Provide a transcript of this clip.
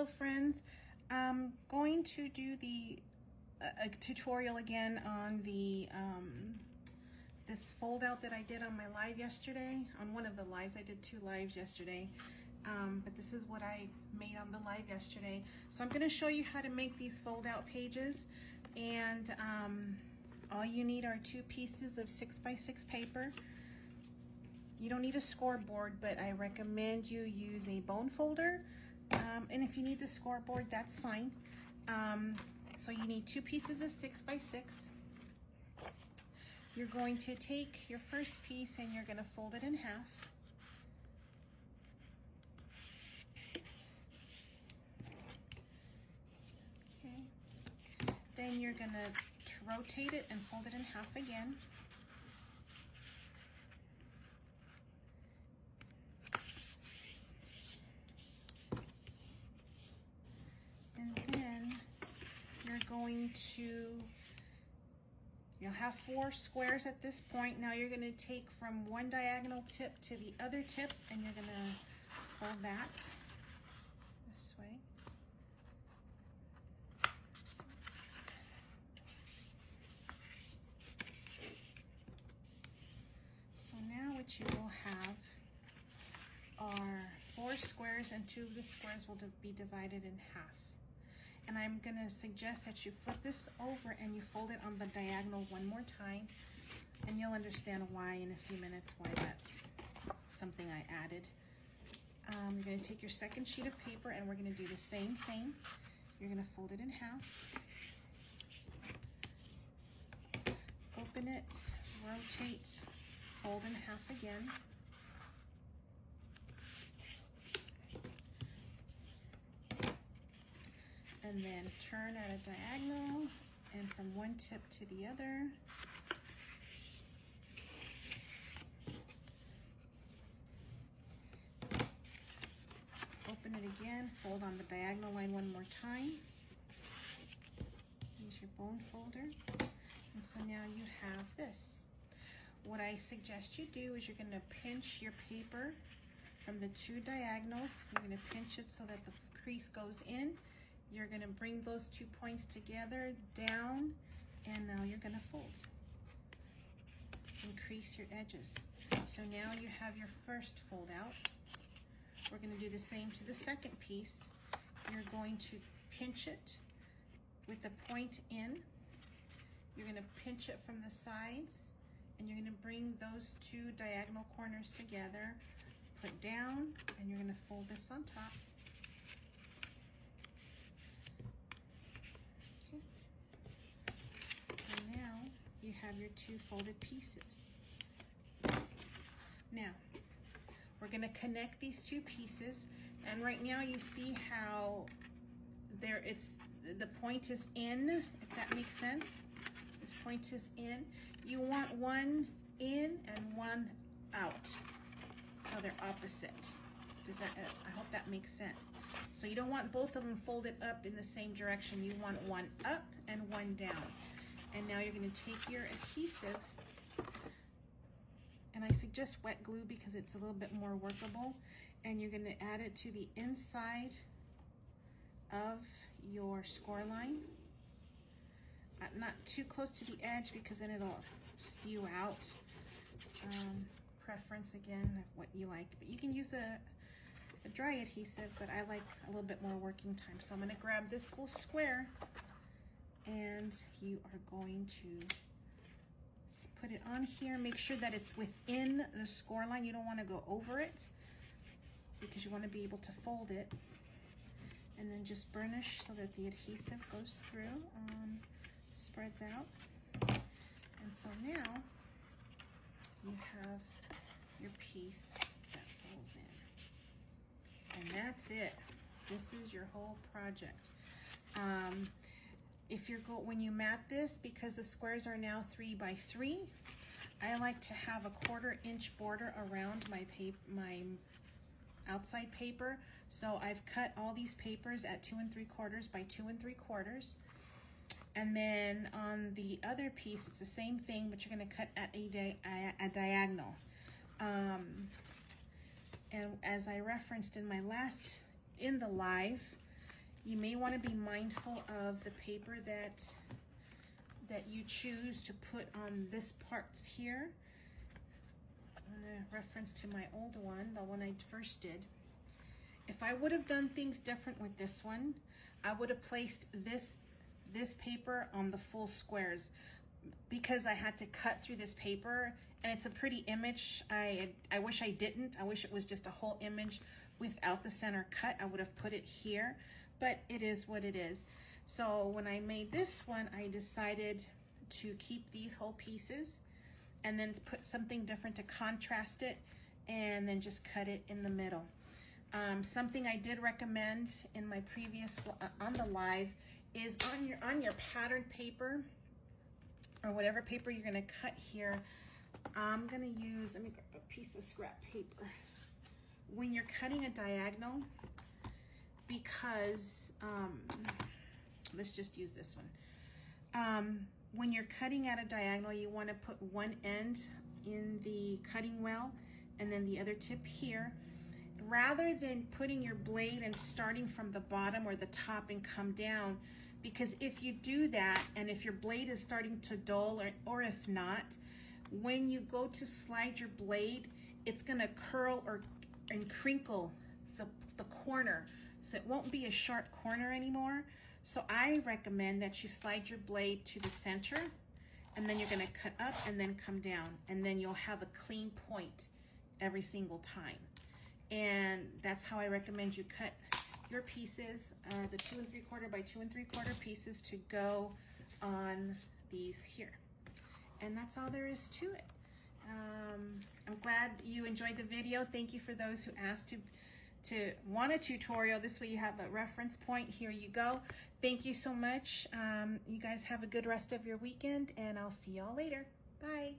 Hello friends, I'm going to do a tutorial again on the this fold out that I did on my live yesterday. On one of the lives, I did 2 lives yesterday, but this is what I made on the live yesterday. So I'm going to show you how to make these fold out pages, and all you need are 2 pieces of 6x6 paper. You don't need a scoreboard, but I recommend you use a bone folder. And if you need the scoreboard, that's fine. So you need 2 pieces of 6x6. You're going to take your first piece and you're going to fold it in half. Okay. Then you're going to rotate it and fold it in half again. And then you're going to, you'll have 4 squares at this point. Now you're going to take from one diagonal tip to the other tip, and you're going to fold that this way. So now what you will have are 4 squares, and 2 of the squares will be divided in half. And I'm going to suggest that you flip this over and you fold it on the diagonal one more time, and you'll understand why in a few minutes, why that's something I added. You're going to take your second sheet of paper and we're going to do the same thing. You're going to fold it in half, open it, rotate, fold in half again. And then turn at a diagonal and from one tip to the other. Open it again, fold on the diagonal line one more time. Use your bone folder. And so now you have this. What I suggest you do is you're going to pinch your paper from the 2 diagonals. You're going to pinch it so that the crease goes in. You're going to bring those 2 points together, down, and now you're going to fold. Increase your edges. So now you have your first fold out. We're going to do the same to the second piece. You're going to pinch it with the point in. You're going to pinch it from the sides, and you're going to bring those 2 diagonal corners together, put down, and you're going to fold this on top. Now you have your 2 folded pieces. Now we're going to connect these 2 pieces, and right now you see how the point is in, if that makes sense. This point is in. You want one in and one out, so they're opposite. I hope that makes sense. So you don't want both of them folded up in the same direction. You want one up and one down. And now you're going to take your adhesive, and I suggest wet glue because it's a little bit more workable, and you're going to add it to the inside of your score line. Not too close to the edge because then it'll spew out. Preference again of what you like, but you can use a dry adhesive, but I like a little bit more working time. So I'm going to grab this full square, and you are going to put it on here. Make sure that it's within the score line. You don't want to go over it because you want to be able to fold it. And then just burnish so that the adhesive goes through, spreads out. And so now you have your piece that folds in. And that's it. This is your whole project. When you mat this, because the squares are now 3 by 3, I like to have a 1/4 inch border around my outside paper. So I've cut all these papers at 2 3/4 by 2 3/4. And then on the other piece, it's the same thing, but you're going to cut at a diagonal. And as I referenced in the live, You may want to be mindful of the paper that you choose to put on this part here. Reference to my old one, the one I first did. If I would have done things different with this one, I would have placed this paper on the full squares, because I had to cut through this paper, and it's a pretty image. I wish I didn't. I wish it was just a whole image without the center cut. I would have put it here, but it is what it is. So when I made this one, I decided to keep these whole pieces and then put something different to contrast it, and then just cut it in the middle. Something I did recommend in my previous on the live is on your pattern paper, or whatever paper you're gonna cut here. I'm gonna use, let me grab a piece of scrap paper. When you're cutting a diagonal, because let's just use this one. When you're cutting at a diagonal, you want to put one end in the cutting well and then the other tip here, rather than putting your blade and starting from the bottom or the top and come down. Because if you do that, and if your blade is starting to dull, or if not, when you go to slide your blade, it's gonna curl and crinkle the corner. So it won't be a sharp corner anymore. So I recommend that you slide your blade to the center, and then you're gonna cut up and then come down, and then you'll have a clean point every single time. And that's how I recommend you cut your pieces, the 2 3/4 by 2 3/4 pieces to go on these here. And that's all there is to it. I'm glad you enjoyed the video. Thank you for those who asked to want a tutorial. This way you have a reference point. Here you go. Thank you so much. You guys have a good rest of your weekend, and I'll see y'all later. Bye.